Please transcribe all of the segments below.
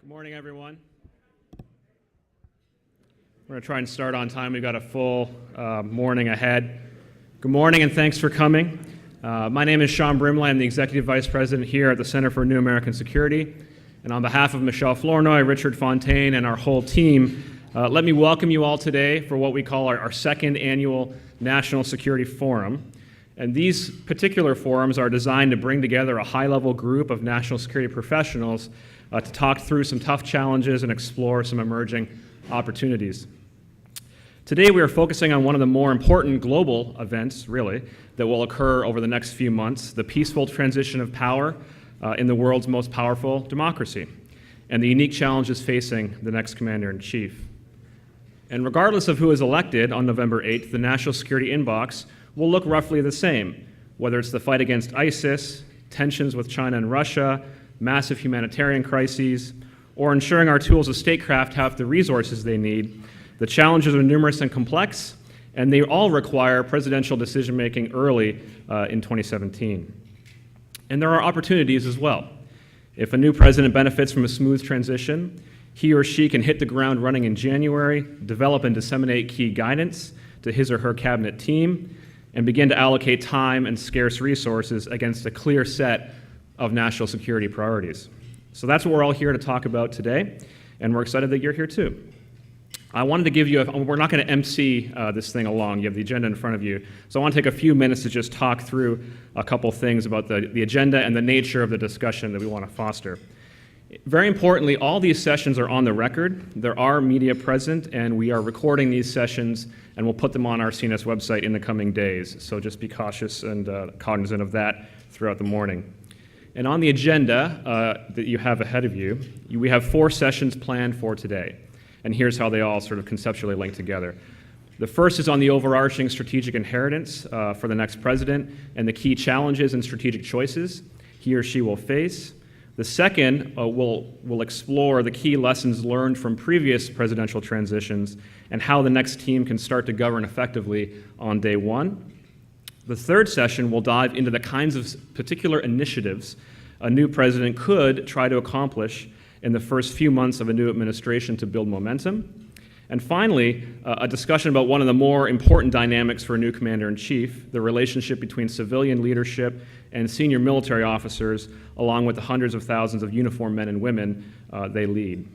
Good morning, everyone. We're going to try and start on time. We've got a full morning ahead. Good morning, and thanks for coming. My name is Sean Brimley. I'm the Executive Vice President here at the Center for New American Security. And on behalf of Michelle Flournoy, Richard Fontaine, and our whole team, let me welcome you all today for what we call our second annual National Security Forum. And these particular forums are designed to bring together a high-level group of national security professionals to talk through some tough challenges and explore some emerging opportunities. Today we are focusing on one of the more important global events, really, that will occur over the next few months, the peaceful transition of power in the world's most powerful democracy, and the unique challenges facing the next commander-in-chief. And regardless of who is elected on November 8th, the national security inbox will look roughly the same, whether it's the fight against ISIS, tensions with China and Russia, massive humanitarian crises, or ensuring our tools of statecraft have the resources they need. The challenges are numerous and complex, and they all require presidential decision-making early in 2017. And there are opportunities as well. If a new president benefits from a smooth transition, he or she can hit the ground running in January, develop and disseminate key guidance to his or her cabinet team, and begin to allocate time and scarce resources against a clear set of national security priorities. So that's what we're all here to talk about today, and we're excited that you're here too. I wanted to give you, we're not going to MC this thing along. You have the agenda in front of you. So I want to take a few minutes to just talk through a couple things about the agenda and the nature of the discussion that we want to foster. Very importantly, all these sessions are on the record. There are media present, and we are recording these sessions, and we'll put them on our CNAS website in the coming days. So just be cautious and cognizant of that throughout the morning. And on the agenda that you have ahead of you, we have 4 sessions planned for today. And here's how they all sort of conceptually link together. The first is on the overarching strategic inheritance for the next president and the key challenges and strategic choices he or she will face. The second will explore the key lessons learned from previous presidential transitions and how the next team can start to govern effectively on day one. The third session will dive into the kinds of particular initiatives a new president could try to accomplish in the first few months of a new administration to build momentum. And finally, a discussion about one of the more important dynamics for a new commander-in-chief, the relationship between civilian leadership and senior military officers, along with the hundreds of thousands of uniformed men and women they lead.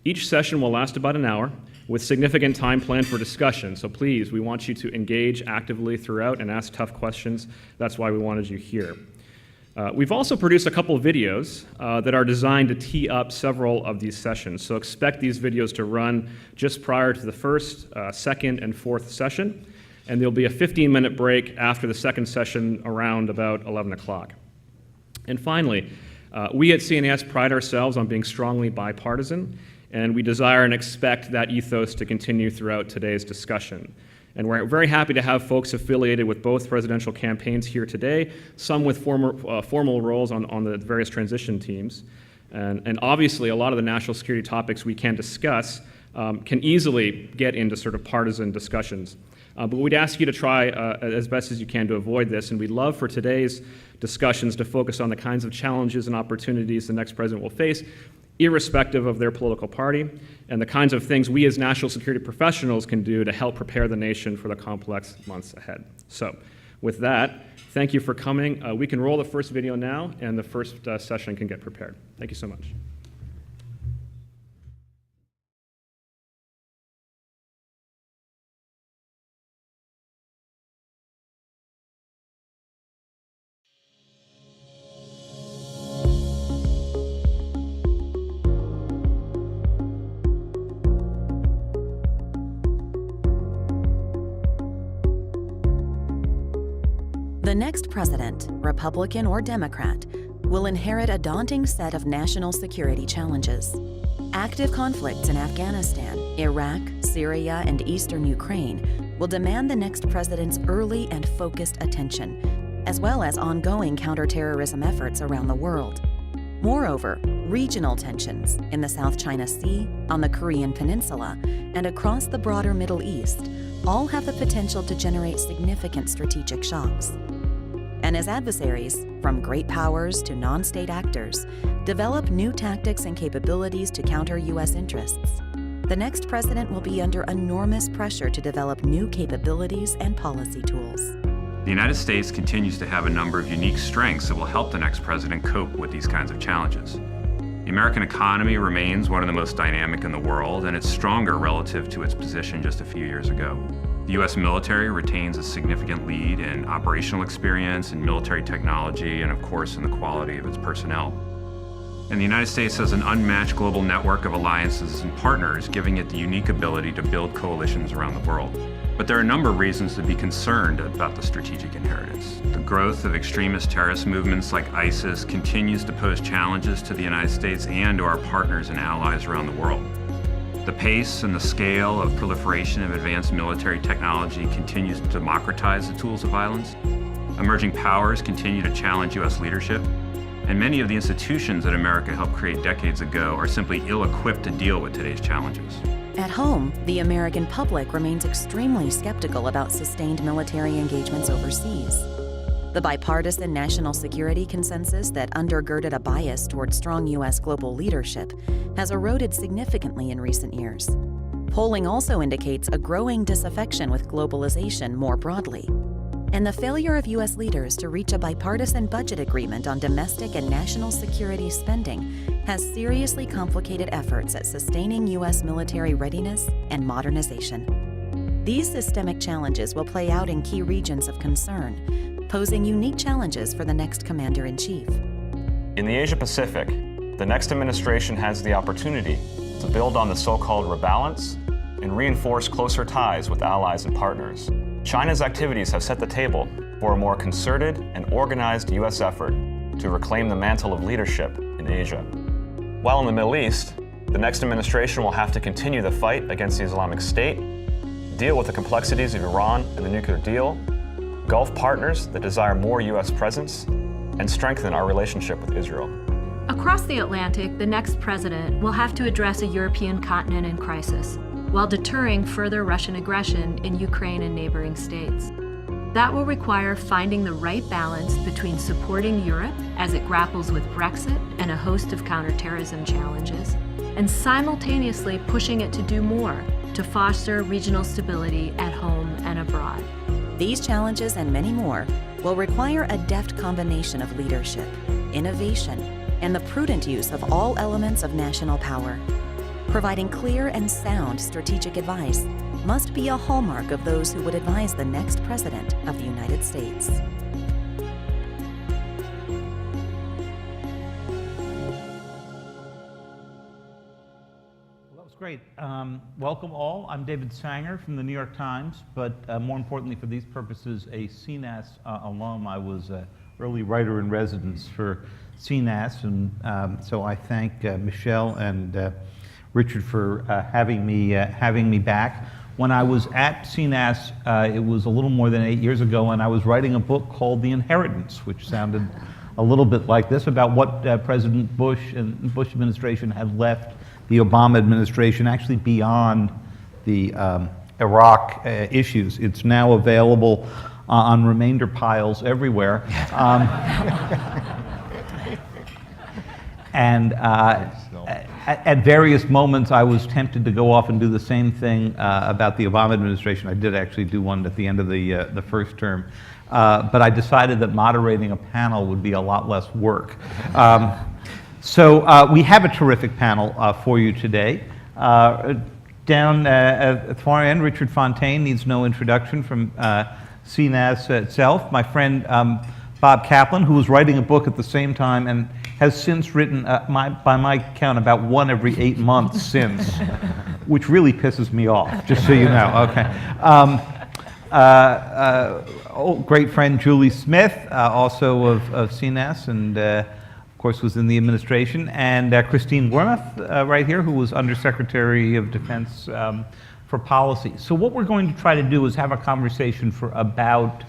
Each session will last about an hour, with significant time planned for discussion. So please, we want you to engage actively throughout and ask tough questions. That's why we wanted you here. We've also produced a couple of videos that are designed to tee up several of these sessions. So expect these videos to run just prior to the first, second, and fourth session. And there'll be a 15-minute break after the second session around about 11 o'clock. And finally, we at CNAS pride ourselves on being strongly bipartisan, and we desire and expect that ethos to continue throughout today's discussion. And we're very happy to have folks affiliated with both presidential campaigns here today, some with formal roles on the various transition teams. And obviously, a lot of the national security topics we can discuss can easily get into sort of partisan discussions. But we'd ask you to try as best as you can to avoid this, and we'd love for today's discussions to focus on the kinds of challenges and opportunities the next president will face, irrespective of their political party, and the kinds of things we as national security professionals can do to help prepare the nation for the complex months ahead. So with that, thank you for coming. We can roll the first video now, and the first session can get prepared. Thank you so much. The next president, Republican or Democrat, will inherit a daunting set of national security challenges. Active conflicts in Afghanistan, Iraq, Syria, and eastern Ukraine will demand the next president's early and focused attention, as well as ongoing counterterrorism efforts around the world. Moreover, regional tensions in the South China Sea, on the Korean Peninsula, and across the broader Middle East all have the potential to generate significant strategic shocks. And as adversaries, from great powers to non-state actors, develop new tactics and capabilities to counter U.S. interests, the next president will be under enormous pressure to develop new capabilities and policy tools. The United States continues to have a number of unique strengths that will help the next president cope with these kinds of challenges. The American economy remains one of the most dynamic in the world, and it's stronger relative to its position just a few years ago. The U.S. military retains a significant lead in operational experience, in military technology, and of course in the quality of its personnel. And the United States has an unmatched global network of alliances and partners, giving it the unique ability to build coalitions around the world. But there are a number of reasons to be concerned about the strategic inheritance. The growth of extremist terrorist movements like ISIS continues to pose challenges to the United States and to our partners and allies around the world. The pace and the scale of proliferation of advanced military technology continues to democratize the tools of violence. Emerging powers continue to challenge U.S. leadership, and many of the institutions that America helped create decades ago are simply ill-equipped to deal with today's challenges. At home, the American public remains extremely skeptical about sustained military engagements overseas. The bipartisan national security consensus that undergirded a bias toward strong U.S. global leadership has eroded significantly in recent years. Polling also indicates a growing disaffection with globalization more broadly. And the failure of U.S. leaders to reach a bipartisan budget agreement on domestic and national security spending has seriously complicated efforts at sustaining U.S. military readiness and modernization. These systemic challenges will play out in key regions of concern, posing unique challenges for the next commander-in-chief. In the Asia-Pacific, the next administration has the opportunity to build on the so-called rebalance and reinforce closer ties with allies and partners. China's activities have set the table for a more concerted and organized U.S. effort to reclaim the mantle of leadership in Asia. While in the Middle East, the next administration will have to continue the fight against the Islamic State, deal with the complexities of Iran and the nuclear deal, Gulf partners that desire more U.S. presence, and strengthen our relationship with Israel. Across the Atlantic, the next president will have to address a European continent in crisis, while deterring further Russian aggression in Ukraine and neighboring states. That will require finding the right balance between supporting Europe as it grapples with Brexit and a host of counterterrorism challenges, and simultaneously pushing it to do more to foster regional stability at home and abroad. These challenges and many more will require a deft combination of leadership, innovation, and the prudent use of all elements of national power. Providing clear and sound strategic advice must be a hallmark of those who would advise the next president of the United States. Well, that was great. Welcome all. I'm David Sanger from the New York Times, but more importantly for these purposes, a CNAS alum. I was an early writer in residence for CNAS, and so I thank Michelle and Richard for having me back. When I was at CNAS, it was a little more than 8 years ago, and I was writing a book called The Inheritance, which sounded a little bit like this, about what President Bush and the Bush administration had left the Obama administration, actually beyond the Iraq issues. It's now available on remainder piles everywhere. And at various moments, I was tempted to go off and do the same thing about the Obama administration. I did actually do one at the end of the first term. But I decided that moderating a panel would be a lot less work. So we have a terrific panel for you today. Down at the far end, Richard Fontaine needs no introduction from CNAS itself. My friend Bob Kaplan, who was writing a book at the same time and has since written, by my count, about one every 8 months since, which really pisses me off, just so you know. Okay. Great friend Julie Smith, also of CNAS, and of course was in the administration, and Christine Wormuth, right here, who was Undersecretary of Defense for Policy. So what we're going to try to do is have a conversation for about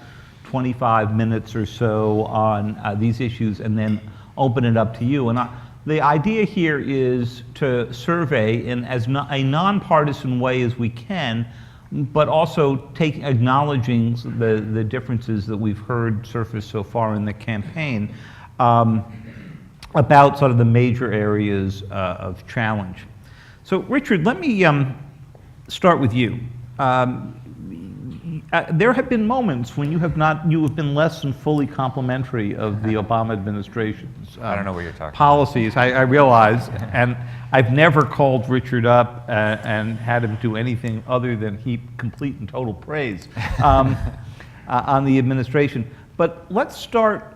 25 minutes or so on these issues, and then open it up to you. And the idea here is to survey in as a nonpartisan way as we can but also acknowledging the differences that we've heard surface so far in the campaign about sort of the major areas of challenge. So Richard, let me start with you. There have been moments when you have been less than fully complimentary of the Obama administration's I don't know what you're talking policies. I realize, and I've never called Richard up and had him do anything other than heap complete and total praise on the administration. But let's start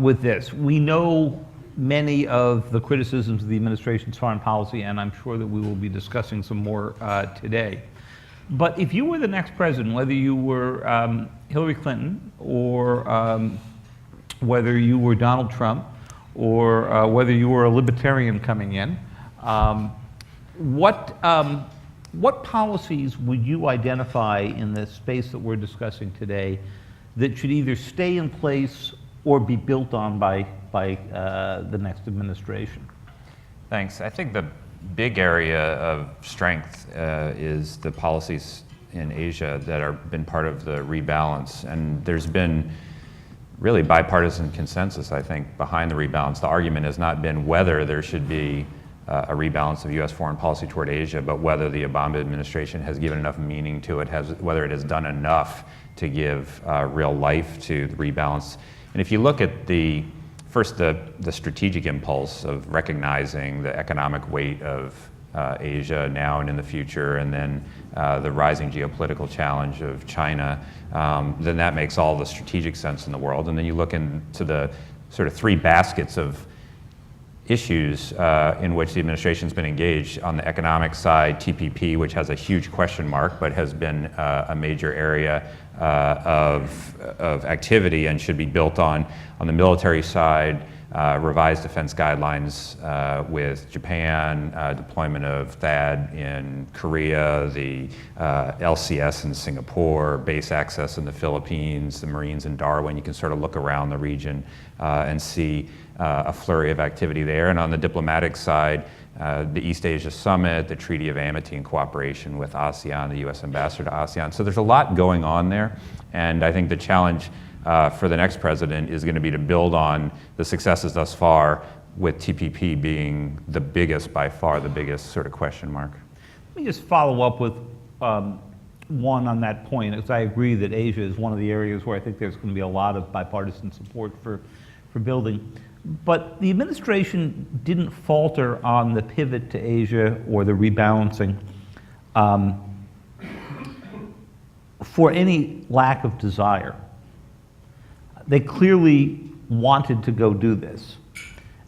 with this. We know many of the criticisms of the administration's foreign policy, and I'm sure that we will be discussing some more today. But if you were the next president, whether you were Hillary Clinton or whether you were Donald Trump or whether you were a libertarian coming in, what policies would you identify in the space that we're discussing today that should either stay in place or be built on by the next administration? Thanks. I think the big area of strength is the policies in Asia that have been part of the rebalance. And there's been really bipartisan consensus, I think, behind the rebalance. The argument has not been whether there should be a rebalance of U.S. foreign policy toward Asia, but whether the Obama administration has given enough meaning to it, whether it has done enough to give real life to the rebalance. And if you look at the strategic impulse of recognizing the economic weight of Asia now and in the future, and then the rising geopolitical challenge of China, then that makes all the strategic sense in the world. And then you look into the sort of three baskets of issues in which the administration's been engaged. On the economic side, TPP, which has a huge question mark, but has been a major area of activity and should be built on. On the military side, revised defense guidelines with Japan, deployment of THAAD in Korea, the LCS in Singapore, base access in the Philippines, the Marines in Darwin. You can sort of look around the region and see a flurry of activity there. And on the diplomatic side, the East Asia Summit, the Treaty of Amity and Cooperation with ASEAN, the U.S. ambassador to ASEAN. So there's a lot going on there. And I think the challenge for the next president is going to be to build on the successes thus far, with TPP being the biggest, by far the biggest sort of question mark. Let me just follow up with one on that point, because I agree that Asia is one of the areas where I think there's going to be a lot of bipartisan support for building. But the administration didn't falter on the pivot to Asia or the rebalancing for any lack of desire. They clearly wanted to go do this.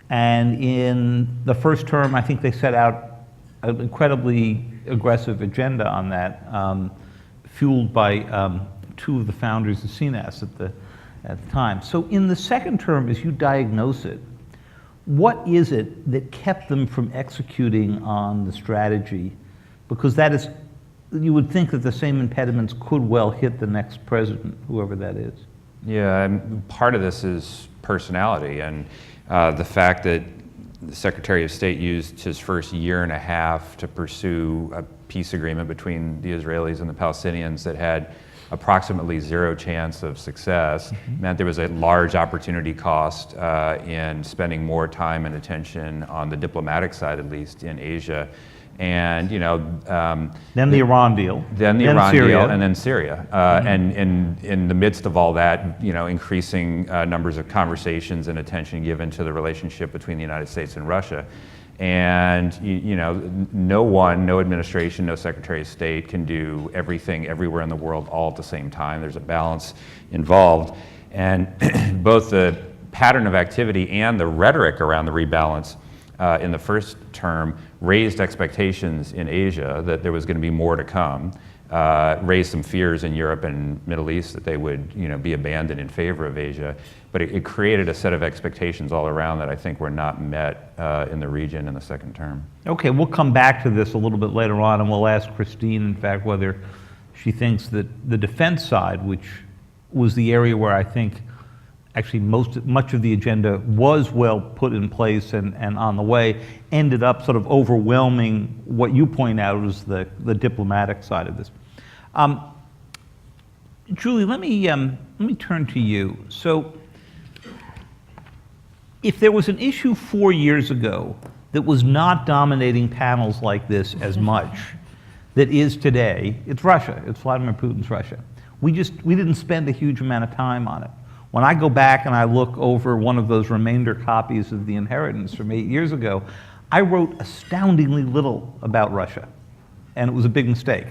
And in the first term, I think they set out an incredibly aggressive agenda on that, fueled by two of the founders of CNAS at the time. So in the second term, as you diagnose it, what is it that kept them from executing on the strategy? Because that is, you would think that the same impediments could well hit the next president, whoever that is. Yeah, and part of this is personality, and the fact that the Secretary of State used his first year and a half to pursue a peace agreement between the Israelis and the Palestinians that had approximately zero chance of success, meant there was a large opportunity cost in spending more time and attention on the diplomatic side, at least in Asia. And then the Iran deal, then Iran Syria. deal, and then Syria, and in the midst of all that, increasing numbers of conversations and attention given to the relationship between the United States and Russia. And no administration, no Secretary of State can do everything everywhere in the world all at the same time. There's a balance involved, and both the pattern of activity and the rhetoric around the rebalance in the first term raised expectations in Asia that there was going to be more to come, raised some fears in Europe and Middle East that they would be abandoned in favor of Asia. But it created a set of expectations all around that I think were not met in the region in the second term. Okay, we'll come back to this a little bit later on, and we'll ask Christine, in fact, whether she thinks that the defense side, which was the area where I think actually much of the agenda was well put in place and on the way, ended up sort of overwhelming what you point out as the diplomatic side of this. Julie, let me turn to you. So, if there was an issue 4 years ago that was not dominating panels like this as much that is today, it's Russia. It's Vladimir Putin's Russia. We didn't spend a huge amount of time on it. When I go back and I look over one of those remainder copies of The Inheritance from 8 years ago, I wrote astoundingly little about Russia, and it was a big mistake.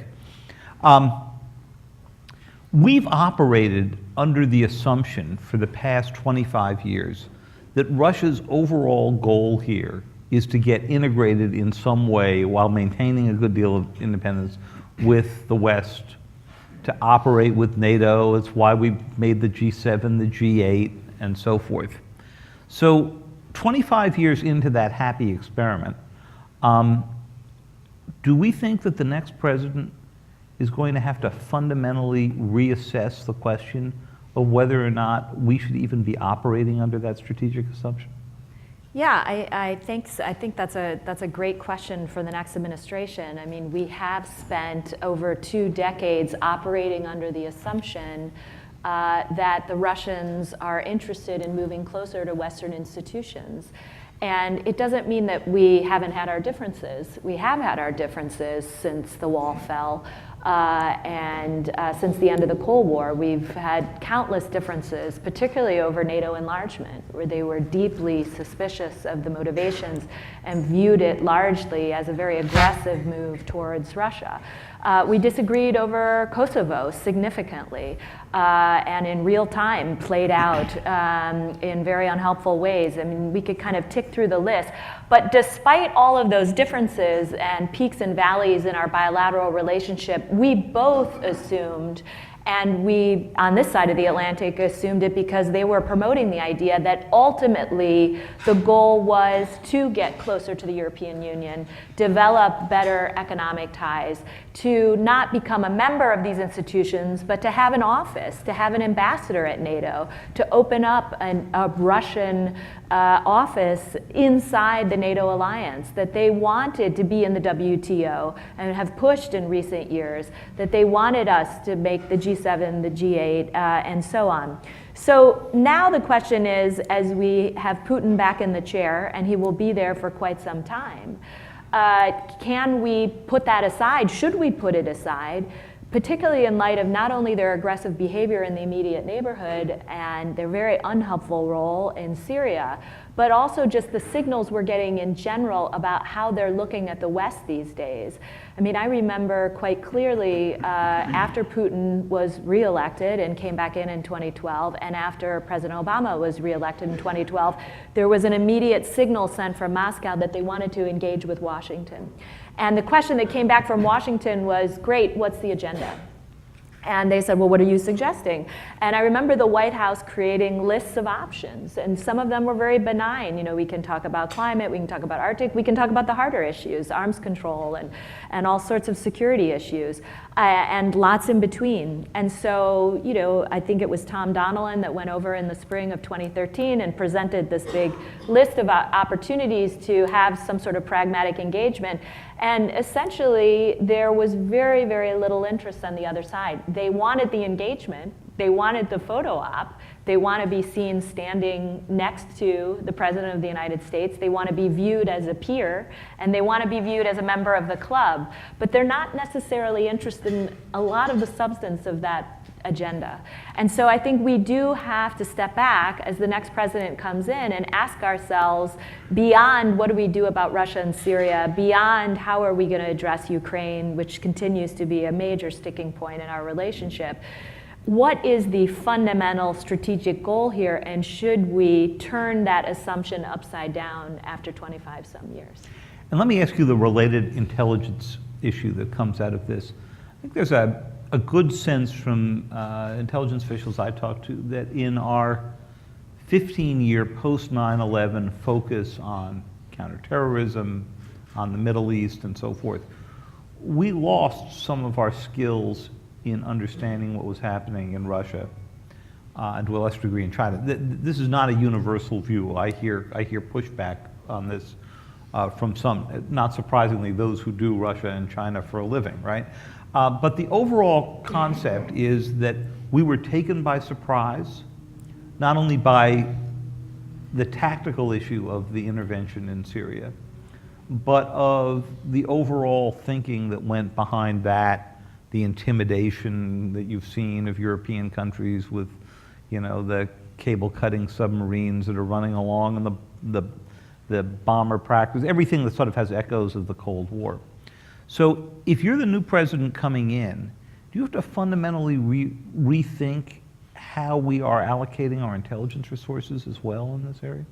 We've operated under the assumption for the past 25 years that Russia's overall goal here is to get integrated in some way while maintaining a good deal of independence with the West, to operate with NATO. It's why we made the G7, the G8, and so forth. So 25 years into that happy experiment, do we think that the next president is going to have to fundamentally reassess the question of whether or not we should even be operating under that strategic assumption? Yeah, I think that's a great question for the next administration. I mean, we have spent over 2 decades operating under the assumption that the Russians are interested in moving closer to Western institutions. And it doesn't mean that we haven't had our differences. We have had our differences since the wall fell. And since the end of the Cold War, we've had countless differences, particularly over NATO enlargement, where they were deeply suspicious of the motivations and viewed it largely as a very aggressive move towards Russia. We disagreed over Kosovo significantly, and in real time played out in very unhelpful ways. I mean, we could kind of tick through the list. But despite all of those differences and peaks and valleys in our bilateral relationship, we both assumed, and we, on this side of the Atlantic, assumed it because they were promoting the idea that ultimately the goal was to get closer to the European Union, develop better economic ties, to not become a member of these institutions, but to have an office, to have an ambassador at NATO, to open up a Russian office inside the NATO alliance, that they wanted to be in the WTO and have pushed in recent years, that they wanted us to make the G7, the G8, and so on. So now the question is, as we have Putin back in the chair, and he will be there for quite some time, can we put that aside? Should we put it aside? Particularly in light of not only their aggressive behavior in the immediate neighborhood and their very unhelpful role in Syria, but also just the signals we're getting in general about how they're looking at the West these days. I mean, I remember quite clearly after Putin was reelected and came back in 2012, and after President Obama was reelected in 2012, there was an immediate signal sent from Moscow that they wanted to engage with Washington. And the question that came back from Washington was, great, what's the agenda? And they said, well, what are you suggesting? And I remember the White House creating lists of options, and some of them were very benign. You know, we can talk about climate, we can talk about Arctic, we can talk about the harder issues, arms control, and all sorts of security issues, and lots in between. And so, you know, I think it was Tom Donilon that went over in the spring of 2013 and presented this big list of opportunities to have some sort of pragmatic engagement. And essentially, there was very, very little interest on the other side. They wanted the engagement, they wanted the photo op, they want to be seen standing next to the President of the United States, they want to be viewed as a peer, and they want to be viewed as a member of the club. But they're not necessarily interested in a lot of the substance of that agenda. And so I think we do have to step back as the next president comes in and ask ourselves, beyond what do we do about Russia and Syria, beyond how are we going to address Ukraine, which continues to be a major sticking point in our relationship, what is the fundamental strategic goal here, and should we turn that assumption upside down after 25 some years? And let me ask you the related intelligence issue that comes out of this. I think there's a good sense from intelligence officials I talked to that in our 15-year post 9/11 focus on counterterrorism, on the Middle East, and so forth, we lost some of our skills in understanding what was happening in Russia, and to a lesser degree in China. This is not a universal view. I hear pushback on this from some, not surprisingly, those who do Russia and China for a living, right? But the overall concept is that we were taken by surprise, not only by the tactical issue of the intervention in Syria, but of the overall thinking that went behind that, the intimidation that you've seen of European countries with, you know, the cable-cutting submarines that are running along and the bomber practice, everything that sort of has echoes of the Cold War. So if you're the new president coming in, do you have to fundamentally rethink how we are allocating our intelligence resources as well in this area?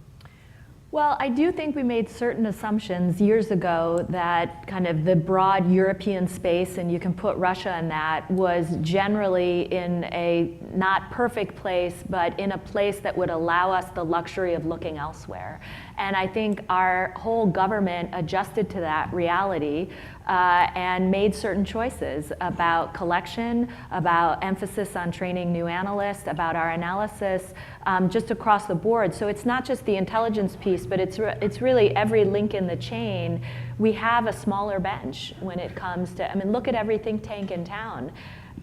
Well, I do think we made certain assumptions years ago that kind of the broad European space, and you can put Russia in that, was generally in a not perfect place, but in a place that would allow us the luxury of looking elsewhere. And I think our whole government adjusted to that reality and made certain choices about collection, about emphasis on training new analysts, about our analysis, just across the board. So it's not just the intelligence piece, but it's really every link in the chain. We have a smaller bench when it comes to, I mean, look at every think tank in town.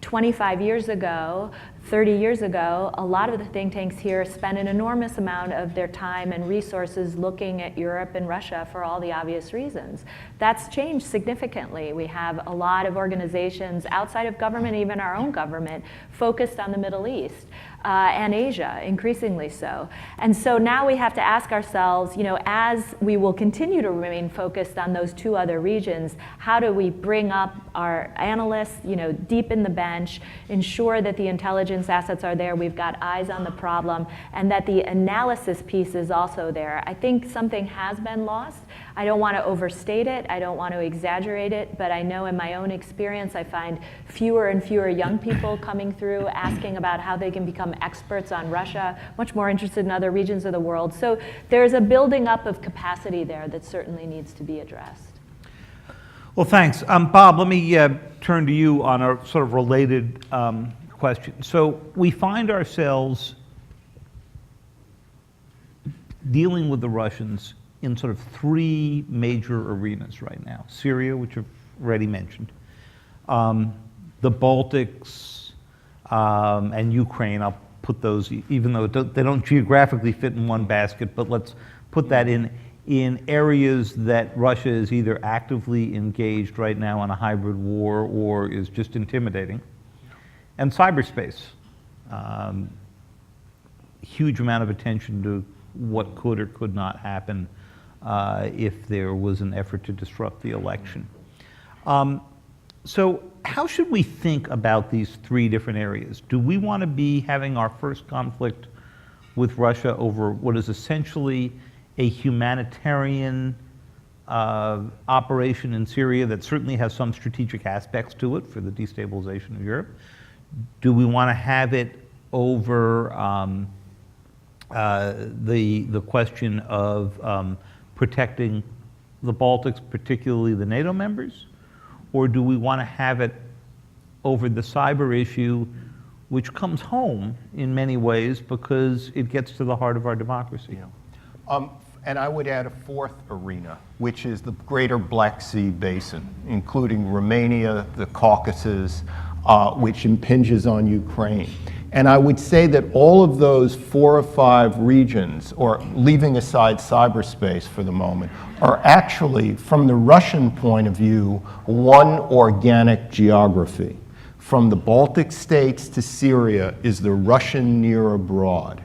25 years ago, 30 years ago, a lot of the think tanks here spent an enormous amount of their time and resources looking at Europe and Russia for all the obvious reasons. That's changed significantly. We have a lot of organizations outside of government, even our own government, focused on the Middle East and Asia, increasingly so. And so now we have to ask ourselves, you know, as we will continue to remain focused on those two other regions, how do we bring up our analysts, you know, deep in the bench, ensure that the intelligence assets are there, we've got eyes on the problem, and that the analysis piece is also there. I think something has been lost. I don't want to overstate it, I don't want to exaggerate it, but I know in my own experience I find fewer and fewer young people coming through asking about how they can become experts on Russia, much more interested in other regions of the world. So there's a building up of capacity there that certainly needs to be addressed. Well, thanks. Bob, let me turn to you on a sort of related question. So we find ourselves dealing with the Russians in sort of three major arenas right now. Syria, which I've already mentioned, the Baltics, and Ukraine. I'll put those, even though they don't geographically fit in one basket, but let's put that in areas that Russia is either actively engaged right now in a hybrid war or is just intimidating. And cyberspace. Huge amount of attention to what could or could not happen if there was an effort to disrupt the election. So how should we think about these three different areas? Do we want to be having our first conflict with Russia over what is essentially a humanitarian operation in Syria that certainly has some strategic aspects to it for the destabilization of Europe? Do we want to have it over the question of protecting the Baltics, particularly the NATO members? Or do we want to have it over the cyber issue, which comes home in many ways because it gets to the heart of our democracy? Yeah. And I would add a fourth arena, which is the greater Black Sea basin, including Romania, the Caucasus, which impinges on Ukraine. And I would say that all of those 4 or 5 regions, or leaving aside cyberspace for the moment, are actually, from the Russian point of view, one organic geography. From the Baltic states to Syria is the Russian near abroad.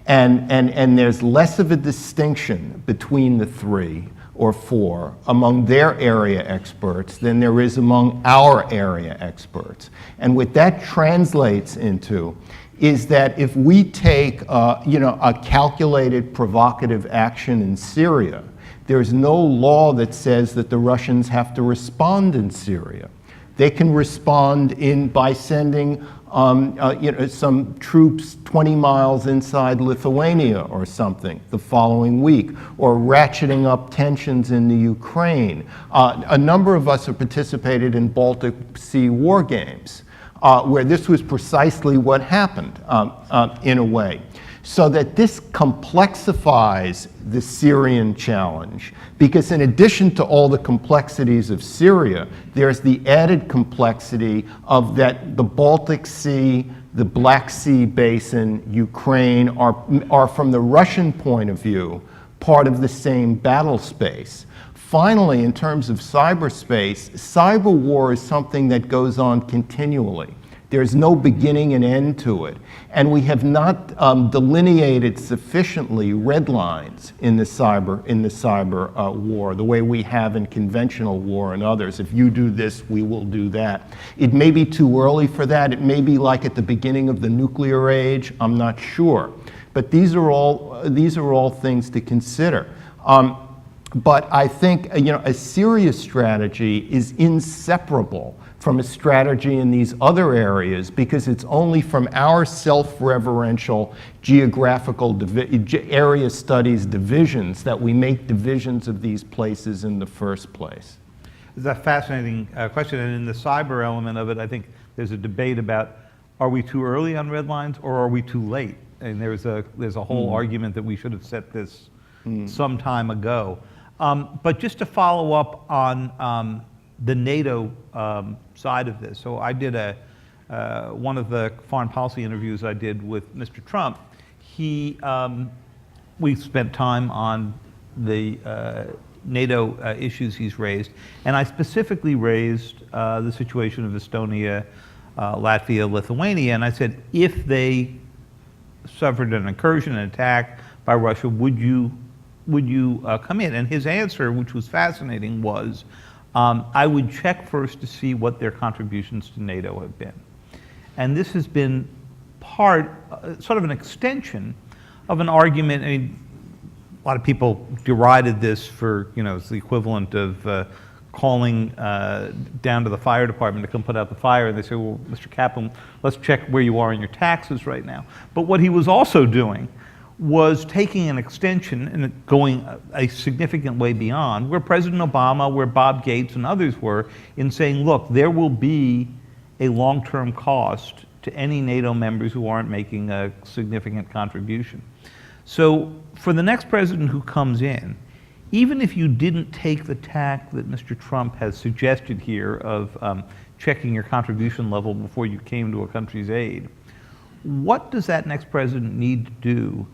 And there's less of a distinction between the 3 or 4 among their area experts than there is among our area experts. And what that translates into is that if we take a calculated provocative action in Syria, there's no law that says that the Russians have to respond in Syria. They can respond by sending some troops 20 miles inside Lithuania or something the following week, or ratcheting up tensions in the Ukraine. A number of us have participated in Baltic Sea war games, where this was precisely what happened in a way. So that this complexifies the Syrian challenge, because in addition to all the complexities of Syria, there's the added complexity of that the Baltic Sea, the Black Sea Basin, Ukraine are from the Russian point of view, part of the same battle space. Finally, in terms of cyberspace, cyber war is something that goes on continually. There's no beginning and end to it. And we have not delineated sufficiently red lines in the cyber war, the way we have in conventional war and others. If you do this, we will do that. It may be too early for that. It may be like at the beginning of the nuclear age. I'm not sure. But these are all things to consider. But I think a serious strategy is inseparable from a strategy in these other areas, because it's only from our self-referential geographical area studies divisions that we make divisions of these places in the first place. It's a fascinating question, and in the cyber element of it, I think there's a debate about, are we too early on red lines or are we too late? And there's a whole argument that we should have set this some time ago. But just to follow up on the NATO side of this. So I did one of the foreign policy interviews I did with Mr. Trump. We spent time on the NATO issues he's raised, and I specifically raised the situation of Estonia, Latvia, Lithuania, and I said, if they suffered an incursion, an attack by Russia, would you come in? And his answer, which was fascinating, was, I would check first to see what their contributions to NATO have been. And this has been sort of an extension of an argument. I mean, a lot of people derided this for, it's the equivalent of calling down to the fire department to come put out the fire. And they say, well, Mr. Kaplan, let's check where you are in your taxes right now. But what he was also doing was taking an extension and going a significant way beyond where President Obama, where Bob Gates and others were, in saying, look, there will be a long-term cost to any NATO members who aren't making a significant contribution. So for the next president who comes in, even if you didn't take the tack that Mr. Trump has suggested here of checking your contribution level before you came to a country's aid, what does that next president need to do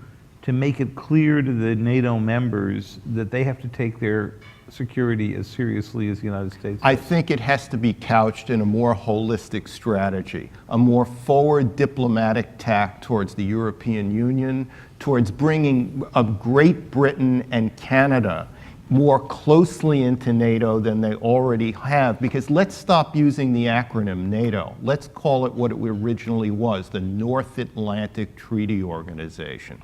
to make it clear to the NATO members that they have to take their security as seriously as the United States? I think it has to be couched in a more holistic strategy, a more forward diplomatic tack towards the European Union, towards bringing Great Britain and Canada more closely into NATO than they already have, because let's stop using the acronym NATO. Let's call it what it originally was, the North Atlantic Treaty Organization,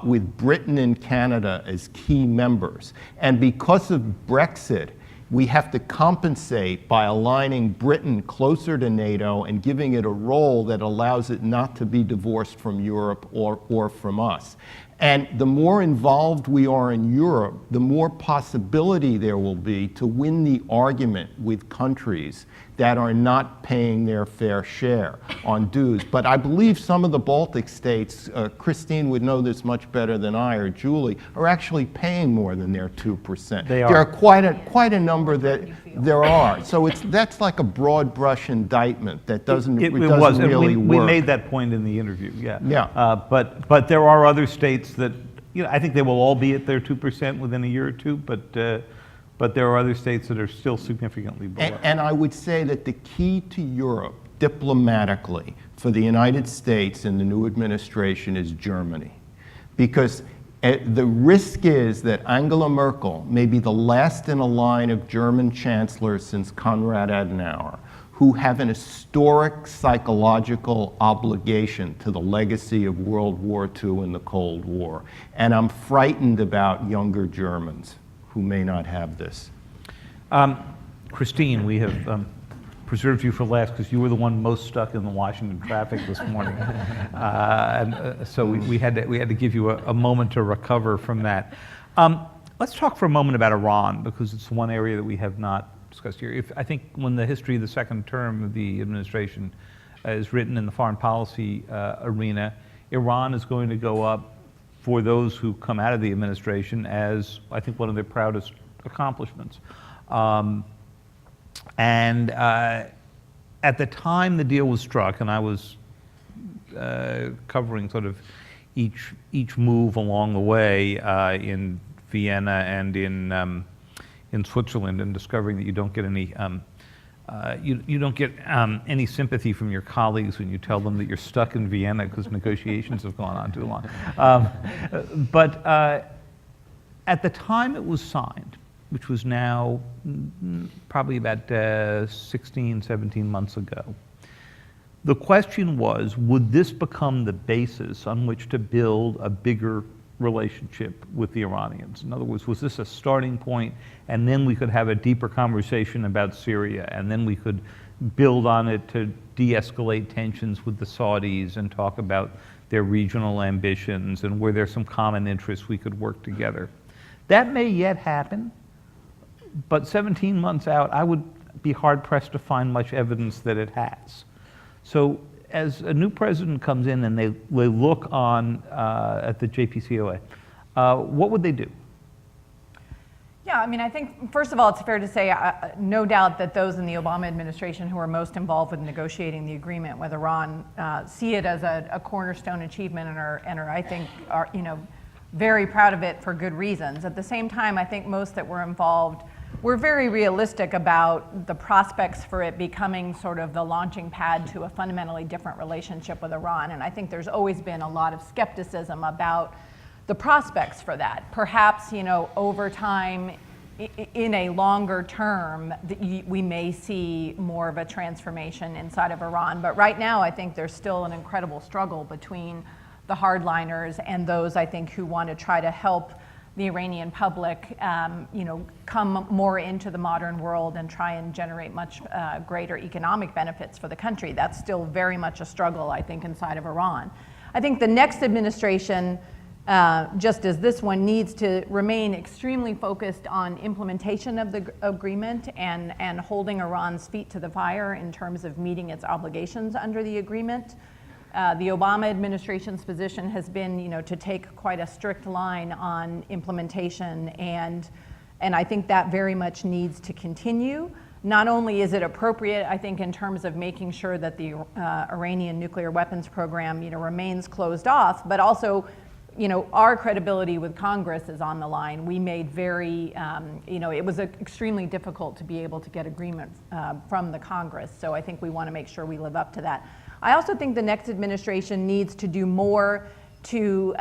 with Britain and Canada as key members. And because of Brexit, we have to compensate by aligning Britain closer to NATO and giving it a role that allows it not to be divorced from Europe or from us. And the more involved we are in Europe, the more possibility there will be to win the argument with countries that are not paying their fair share on dues. But I believe some of the Baltic states, Christine would know this much better than I, or Julie, are actually paying more than their 2%. They are. There are quite a number that there are. So that's like a broad brush indictment that doesn't really work. We made that point in the interview, yeah. Yeah. But there are other states that, I think they will all be at their 2% within a year or two, but there are other states that are still significantly below. And I would say that the key to Europe, diplomatically, for the United States and the new administration is Germany. Because the risk is that Angela Merkel may be the last in a line of German chancellors since Konrad Adenauer, who have an historic psychological obligation to the legacy of World War II and the Cold War. And I'm frightened about younger Germans who may not have this. Christine, we have preserved you for last because you were the one most stuck in the Washington traffic this morning. So we had to give you a moment to recover from that. Let's talk for a moment about Iran, because it's one area that we have not discussed here. I think when the history of the second term of the administration is written in the foreign policy arena, Iran is going to go up for those who come out of the administration as, I think, one of their proudest accomplishments. At the time the deal was struck, and I was covering sort of each move along the way in Vienna and in Switzerland, and discovering that you don't get any you don't get any sympathy from your colleagues when you tell them that you're stuck in Vienna because negotiations have gone on too long. But at the time it was signed, which was now probably about 16, 17 months ago, the question was, would this become the basis on which to build a bigger relationship with the Iranians? In other words, was this a starting point, and then we could have a deeper conversation about Syria, and then we could build on it to de-escalate tensions with the Saudis and talk about their regional ambitions, and were there some common interests we could work together? That may yet happen, but 17 months out, I would be hard-pressed to find much evidence that it has. So as a new president comes in and they look on at the JPCOA, what would they do? Yeah, I mean, I think, first of all, it's fair to say, no doubt that those in the Obama administration who are most involved with negotiating the agreement with Iran see it as a cornerstone achievement and are, I think, are, very proud of it for good reasons. At the same time, I think most that were involved were very realistic about the prospects for it becoming sort of the launching pad to a fundamentally different relationship with Iran. And I think there's always been a lot of skepticism about the prospects for that. Perhaps, over time, in a longer term, we may see more of a transformation inside of Iran. But right now, I think there's still an incredible struggle between the hardliners and those, I think, who want to try to help the Iranian public, come more into the modern world and try and generate much greater economic benefits for the country. That's still very much a struggle, I think, inside of Iran. I think the next administration, just as this one, needs to remain extremely focused on implementation of the agreement and holding Iran's feet to the fire in terms of meeting its obligations under the agreement. The Obama administration's position has been, to take quite a strict line on implementation, and I think that very much needs to continue. Not only is it appropriate, I think, in terms of making sure that the Iranian nuclear weapons program, remains closed off, but also, our credibility with Congress is on the line. We made very, it was extremely difficult to be able to get agreement from the Congress, so I think we want to make sure we live up to that. I also think the next administration needs to do more to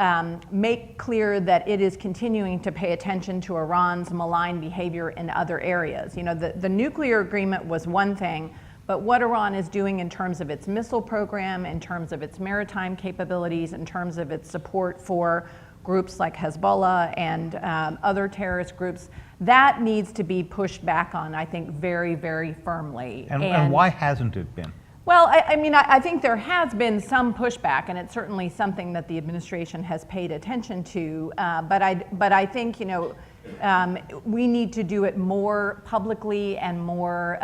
make clear that it is continuing to pay attention to Iran's malign behavior in other areas. The nuclear agreement was one thing, but what Iran is doing in terms of its missile program, in terms of its maritime capabilities, in terms of its support for groups like Hezbollah and other terrorist groups, that needs to be pushed back on, I think, very, very firmly. And why hasn't it been? Well, I think there has been some pushback, and it's certainly something that the administration has paid attention to. But I think we need to do it more publicly and more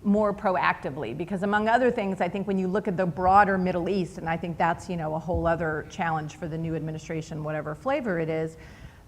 proactively, because among other things, I think when you look at the broader Middle East, and I think that's a whole other challenge for the new administration, whatever flavor it is.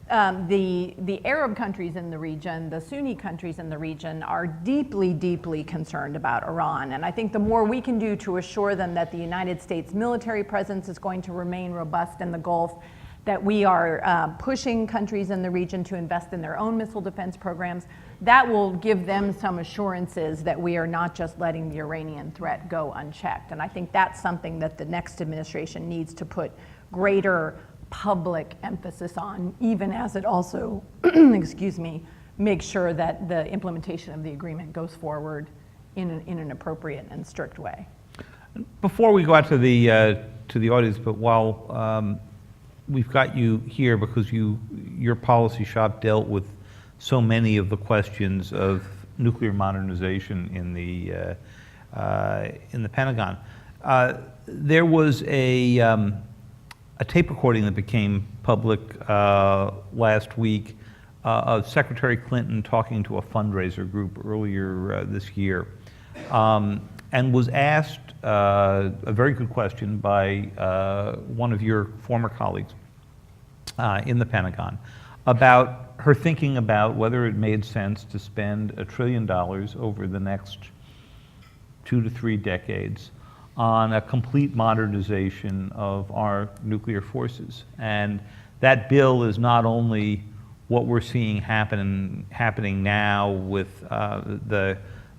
The Arab countries in the region, the Sunni countries in the region, are deeply, deeply concerned about Iran. And I think the more we can do to assure them that the United States military presence is going to remain robust in the Gulf, that we are pushing countries in the region to invest in their own missile defense programs, that will give them some assurances that we are not just letting the Iranian threat go unchecked. And I think that's something that the next administration needs to put greater public emphasis on, even as it also, makes sure that the implementation of the agreement goes forward in an appropriate and strict way. Before we go out to the audience, but while we've got you here because your policy shop dealt with so many of the questions of nuclear modernization in the Pentagon, there was a tape recording that became public last week of Secretary Clinton talking to a fundraiser group earlier this year. and was asked a very good question by one of your former colleagues in the Pentagon about her thinking about whether it made sense to spend $1 trillion over the next 2 to 3 decades on a complete modernization of our nuclear forces. And that bill is not only what we're seeing happening now with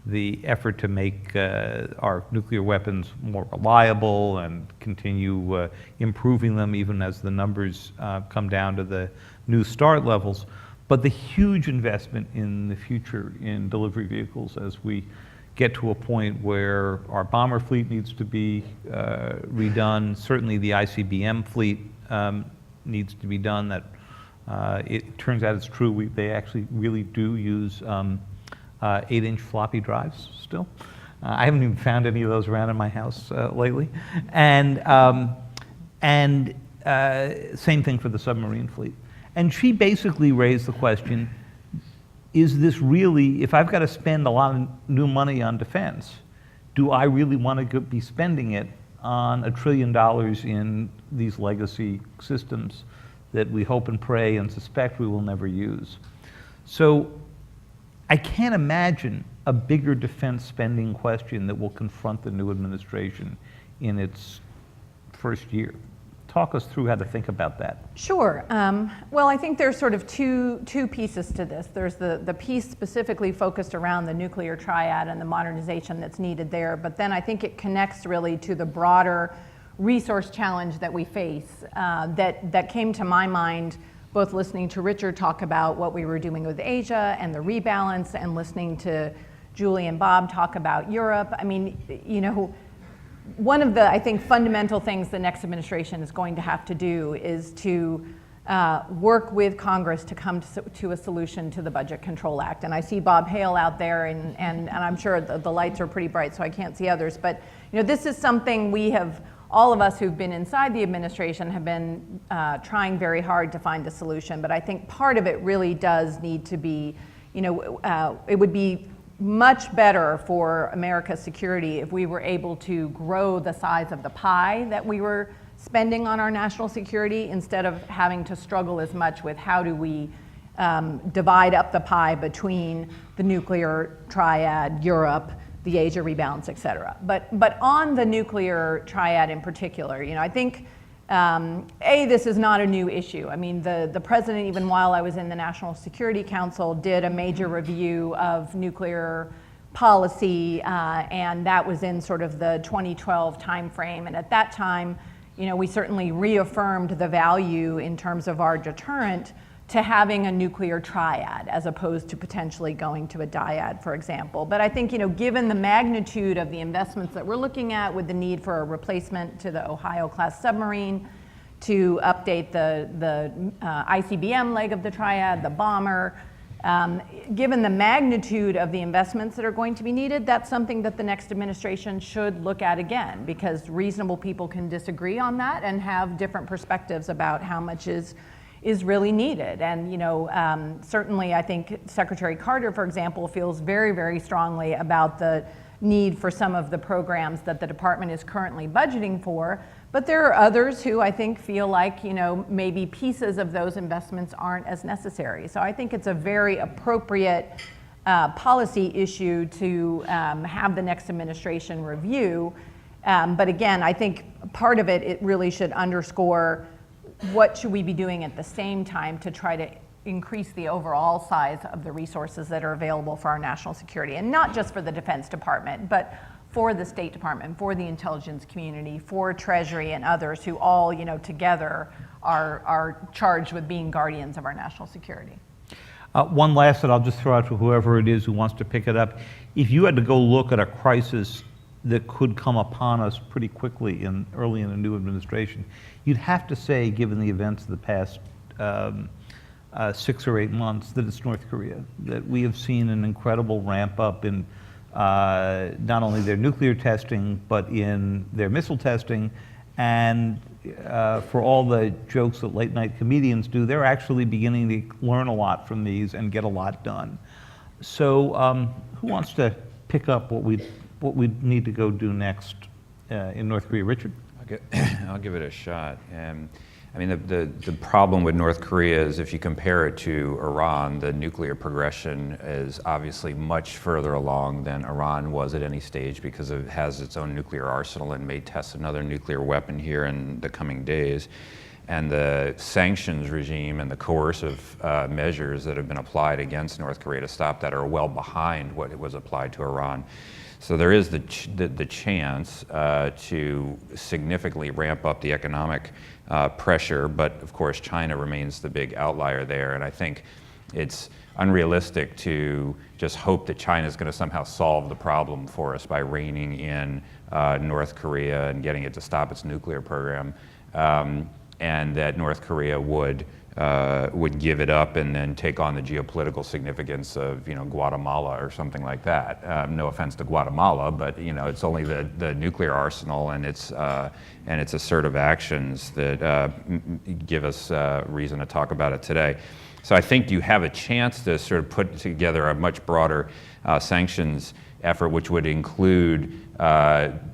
the effort to make our nuclear weapons more reliable and continue improving them even as the numbers come down to the new START levels, but the huge investment in the future in delivery vehicles as we get to a point where our bomber fleet needs to be redone. Certainly the ICBM fleet needs to be done. That it turns out it's true, they actually really do use 8-inch floppy drives still. I haven't even found any of those around in my house lately. And same thing for the submarine fleet. And she basically raised the question, is this really, if I've got to spend a lot of new money on defense, do I really want to be spending it on $1 trillion in these legacy systems that we hope and pray and suspect we will never use? So I can't imagine a bigger defense spending question that will confront the new administration in its first year. Talk us through how to think about that. Sure. Well, I think there's sort of two pieces to this. There's the piece specifically focused around the nuclear triad and the modernization that's needed there, but then I think it connects really to the broader resource challenge that we face that came to my mind both listening to Richard talk about what we were doing with Asia and the rebalance and listening to Julie and Bob talk about Europe. I mean, you know, one of the, I think, fundamental things the next administration is going to have to do is to work with Congress to come to a solution to the Budget Control Act. And I see Bob Hale out there, and I'm sure the lights are pretty bright, so I can't see others. But you know, this is something we have, all of us who've been inside the administration have been trying very hard to find a solution. But I think part of it really does need to be, you know, it would be much better for America's security if we were able to grow the size of the pie that we were spending on our national security instead of having to struggle as much with how do we divide up the pie between the nuclear triad, Europe, the Asia rebalance, et cetera. But on the nuclear triad in particular, you know, I think this is not a new issue. I mean, the president, even while I was in the National Security Council, did a major review of nuclear policy, and that was in sort of the 2012 timeframe. And at that time, you know, we certainly reaffirmed the value in terms of our deterrent to having a nuclear triad as opposed to potentially going to a dyad, for example. But I think, you know, given the magnitude of the investments that we're looking at with the need for a replacement to the Ohio-class submarine, to update the ICBM leg of the triad, the bomber, given the magnitude of the investments that are going to be needed, that's something that the next administration should look at again, because reasonable people can disagree on that and have different perspectives about how much is really needed. And you know, certainly I think Secretary Carter, for example, feels very, very strongly about the need for some of the programs that the department is currently budgeting for. But there are others who I think feel like, you know, maybe pieces of those investments aren't as necessary. So I think it's a very appropriate policy issue to have the next administration review. But again, I think part of it really should underscore what should we be doing at the same time to try to increase the overall size of the resources that are available for our national security, and not just for the Defense Department, but for the State Department, for the intelligence community, for Treasury and others who all, you know, together are charged with being guardians of our national security. One last that I'll just throw out to whoever it is who wants to pick it up. If you had to go look at a crisis that could come upon us pretty quickly early in a new administration, you'd have to say, given the events of the past 6 or 8 months, that it's North Korea. That we have seen an incredible ramp up in not only their nuclear testing, but in their missile testing. And for all the jokes that late night comedians do, they're actually beginning to learn a lot from these and get a lot done. So who wants to pick up what we what we need to go do next in North Korea. Richard? I'll give it a shot. I mean, the problem with North Korea is if you compare it to Iran, the nuclear progression is obviously much further along than Iran was at any stage because it has its own nuclear arsenal and may test another nuclear weapon here in the coming days. And the sanctions regime and the coercive measures that have been applied against North Korea to stop that are well behind what was applied to Iran. So there is the chance to significantly ramp up the economic pressure, but of course China remains the big outlier there, and I think it's unrealistic to just hope that China is going to somehow solve the problem for us by reining in North Korea and getting it to stop its nuclear program, and that North Korea would give it up and then take on the geopolitical significance of, Guatemala or something like that. No offense to Guatemala, but it's only the nuclear arsenal and its assertive actions that give us reason to talk about it today. So I think you have a chance to sort of put together a much broader sanctions effort, which would include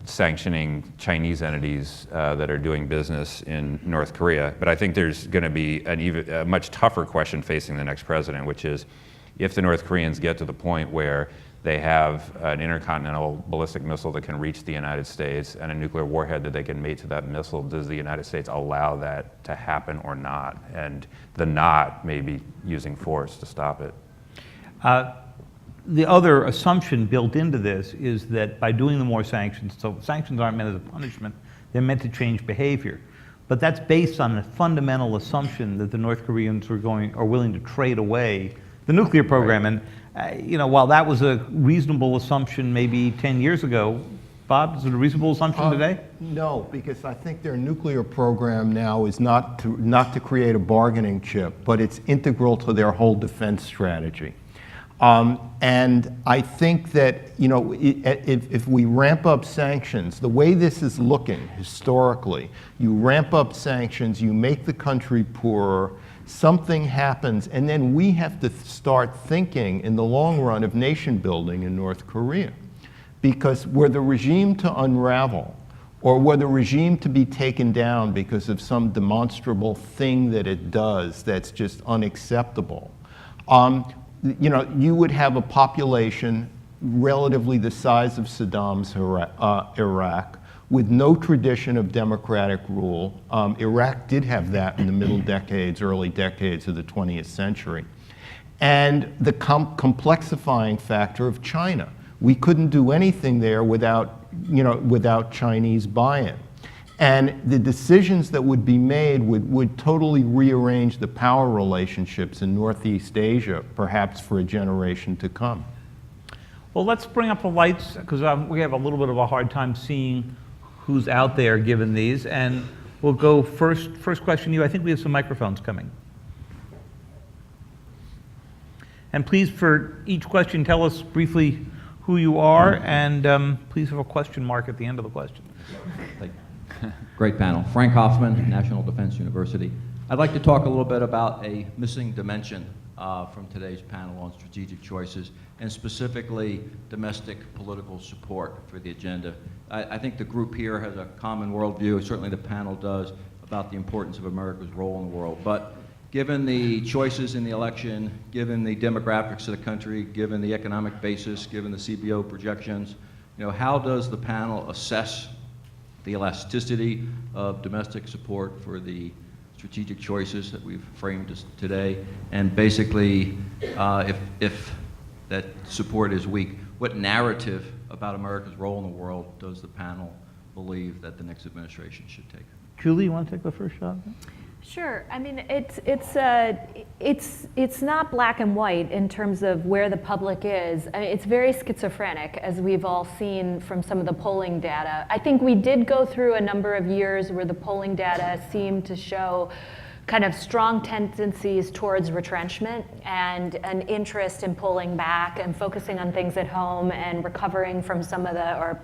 sanctioning Chinese entities that are doing business in North Korea. But I think there's going to be a much tougher question facing the next president, which is if the North Koreans get to the point where they have an intercontinental ballistic missile that can reach the United States and a nuclear warhead that they can mate to that missile, does the United States allow that to happen or not? And the not may be using force to stop it. The other assumption built into this is that by doing the more sanctions, so sanctions aren't meant as a punishment, they're meant to change behavior. But that's based on a fundamental assumption that the North Koreans are willing to trade away the nuclear program. Right. And while that was a reasonable assumption maybe 10 years ago, Bob, is it a reasonable assumption today? No, because I think their nuclear program now is not to create a bargaining chip, but it's integral to their whole defense strategy. And I think that, if we ramp up sanctions, the way this is looking historically, you ramp up sanctions, you make the country poorer, something happens, and then we have to start thinking in the long run of nation building in North Korea. Because were the regime to unravel, or were the regime to be taken down because of some demonstrable thing that it does that's just unacceptable, you would have a population relatively the size of Saddam's Iraq, with no tradition of democratic rule. Iraq did have that in the early decades of the 20th century. And the complexifying factor of China. We couldn't do anything there without Chinese buy-in. And the decisions that would be made would totally rearrange the power relationships in Northeast Asia, perhaps for a generation to come. Well, let's bring up the lights, because we have a little bit of a hard time seeing who's out there given these. And we'll go first question to you. I think we have some microphones coming. And please, for each question, tell us briefly who you are, and please have a question mark at the end of the question. Great panel. Frank Hoffman, National Defense University. I'd like to talk a little bit about a missing dimension from today's panel on strategic choices, and specifically domestic political support for the agenda. I think the group here has a common worldview, certainly the panel does, about the importance of America's role in the world. But given the choices in the election, given the demographics of the country, given the economic basis, given the CBO projections, how does the panel assess the elasticity of domestic support for the strategic choices that we've framed today? And basically, if that support is weak, what narrative about America's role in the world does the panel believe that the next administration should take? Julie, you want to take the first shot? Sure. I mean, it's not black and white in terms of where the public is. I mean, it's very schizophrenic, as we've all seen from some of the polling data. I think we did go through a number of years where the polling data seemed to show kind of strong tendencies towards retrenchment and an interest in pulling back and focusing on things at home and recovering from some of the, or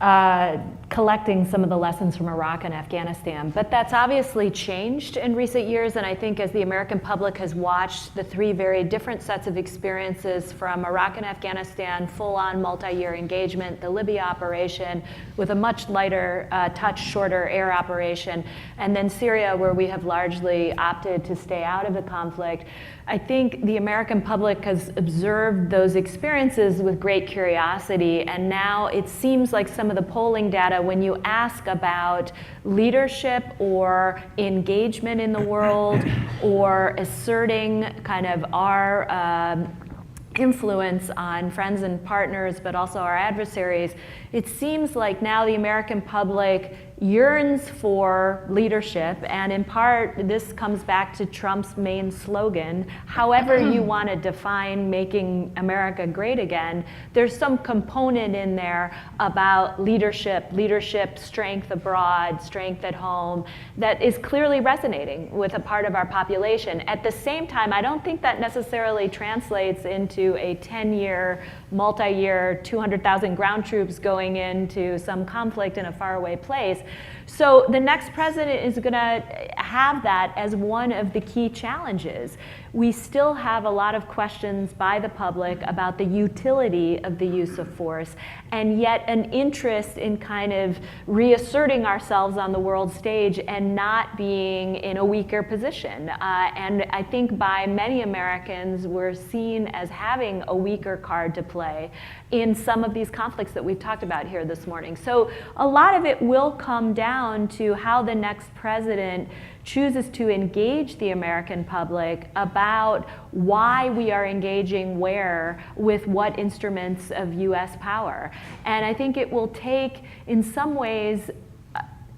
collecting some of the lessons from Iraq and Afghanistan. But that's obviously changed in recent years, and I think as the American public has watched the three very different sets of experiences from Iraq and Afghanistan, full-on multi-year engagement, the Libya operation with a much lighter touch, shorter air operation, and then Syria, where we have largely opted to stay out of the conflict, I think the American public has observed those experiences with great curiosity, and now it seems like some of the polling data, when you ask about leadership or engagement in the world or asserting kind of our influence on friends and partners, but also our adversaries, it seems like now the American public yearns for leadership, and in part this comes back to Trump's main slogan, however you want to define making America great again, there's some component in there about leadership, strength abroad, strength at home, that is clearly resonating with a part of our population. At the same time, I don't think that necessarily translates into a 10-year, multi-year, 200,000 ground troops going into some conflict in a faraway place. So the next president is going to have that as one of the key challenges. We still have a lot of questions by the public about the utility of the use of force, and yet an interest in kind of reasserting ourselves on the world stage and not being in a weaker position. And I think by many Americans, we're seen as having a weaker card to play in some of these conflicts that we've talked about here this morning. So a lot of it will come down to how the next president chooses to engage the American public about why we are engaging where with what instruments of US power. And I think it will take, in some ways,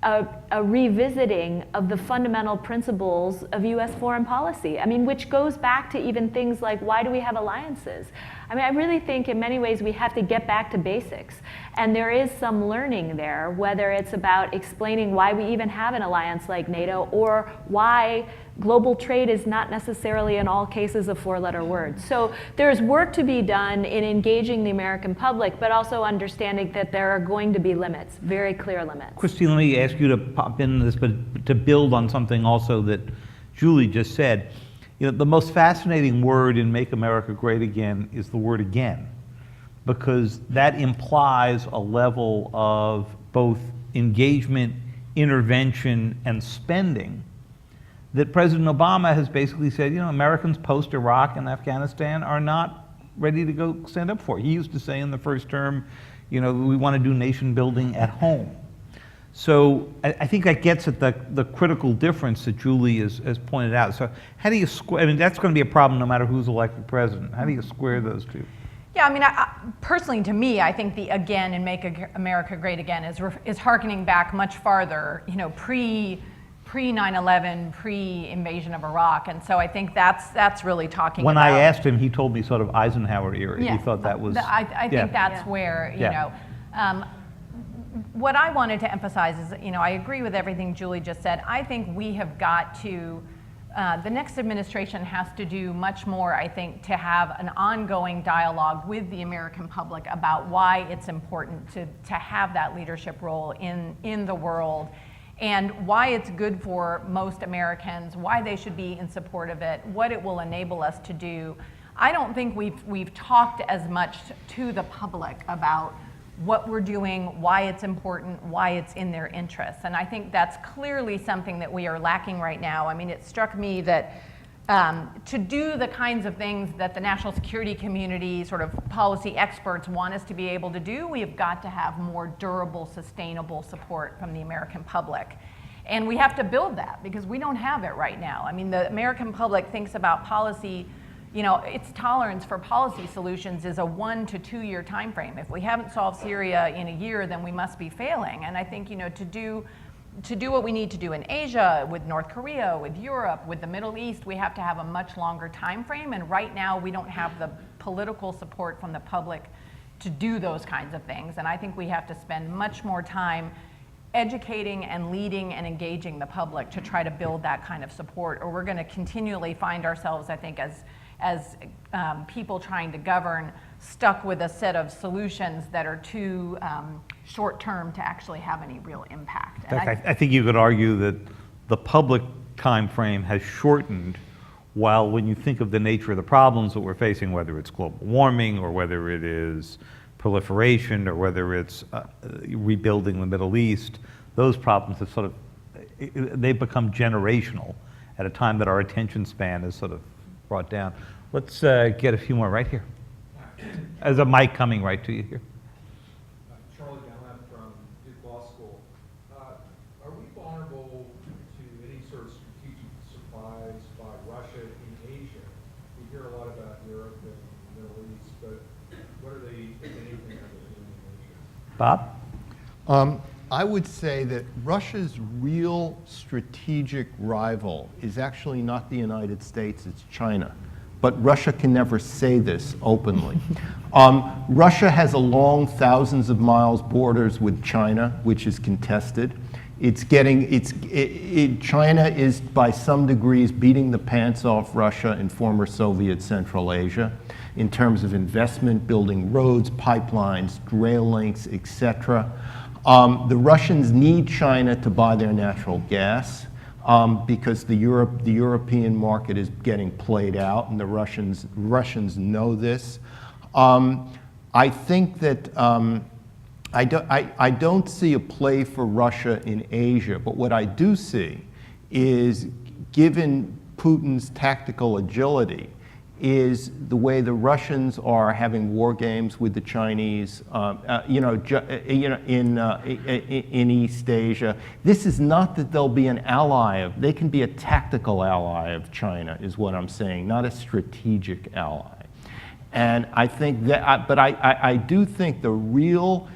a revisiting of the fundamental principles of US foreign policy. I mean, which goes back to even things like, why do we have alliances? I mean, I really think in many ways we have to get back to basics. And there is some learning there, whether it's about explaining why we even have an alliance like NATO, or why global trade is not necessarily in all cases a four-letter word. So there's work to be done in engaging the American public, but also understanding that there are going to be limits, very clear limits. Christine, let me ask you to pop into this, but to build on something also that Julie just said. You know, the most fascinating word in Make America Great Again is the word again, because that implies a level of both engagement, intervention, and spending that President Obama has basically said, you know, Americans post-Iraq and Afghanistan are not ready to go stand up for. He used to say in the first term, you know, we want to do nation building at home. So I think that gets at the critical difference that Julie has pointed out. So how do you square, I mean, that's going to be a problem no matter who's elected president. How do you square those two? Yeah, I mean, personally, to me, I think the again and Make America Great Again is hearkening back much farther, you know, pre 9/11, pre-invasion of Iraq, and so I think that's really talking when about. I asked him, he told me sort of Eisenhower era. Yeah, he thought that was. I think that's where, you know, what I wanted to emphasize is, you know, I agree with everything Julie just said. I think we have got to, the next administration has to do much more, I think, to have an ongoing dialogue with the American public about why it's important to have that leadership role in the world, and why it's good for most Americans, why they should be in support of it, what it will enable us to do. I don't think we've talked as much to the public about what we're doing, why it's important, why it's in their interests. And I think that's clearly something that we are lacking right now. I mean, it struck me that to do the kinds of things that the national security community, sort of policy experts want us to be able to do, we have got to have more durable, sustainable support from the American public. And we have to build that, because we don't have it right now. I mean, the American public thinks about policy, you know, its tolerance for policy solutions is a 1 to 2 year time frame. If we haven't solved Syria in a year, then we must be failing. And I think, you know, to do what we need to do in Asia, with North Korea, with Europe, with the Middle East, we have to have a much longer time frame. And right now, we don't have the political support from the public to do those kinds of things. And I think we have to spend much more time educating and leading and engaging the public to try to build that kind of support, or we're going to continually find ourselves, I think, as as people trying to govern stuck with a set of solutions that are too short-term to actually have any real impact. In fact, I think you could argue that the public time frame has shortened, while when you think of the nature of the problems that we're facing, whether it's global warming or whether it is proliferation or whether it's rebuilding the Middle East, those problems have sort of, they've become generational at a time that our attention span is sort of brought down. Let's get a few more right here. There's a mic coming right to you here. Charlie Gallant from Duke Law School. Are we vulnerable to any sort of strategic surprise by Russia in Asia? We hear a lot about Europe and the Middle East, but what are they, if anything, are they doing in Asia? Bob? I would say that Russia's real strategic rival is actually not the United States, it's China. But Russia can never say this openly. Russia has a long thousands of miles borders with China, which is contested. China is by some degrees beating the pants off Russia in former Soviet Central Asia in terms of investment, building roads, pipelines, rail links, etc. The Russians need China to buy their natural gas. Because the European market is getting played out, and the Russians know this. I think that I don't see a play for Russia in Asia, but what I do see is, given Putin's tactical agility, is the way the Russians are having war games with the Chinese, in East Asia. This is not that they'll be an ally of, they can be a tactical ally of China, is what I'm saying, not a strategic ally. And I think that, but I do think the real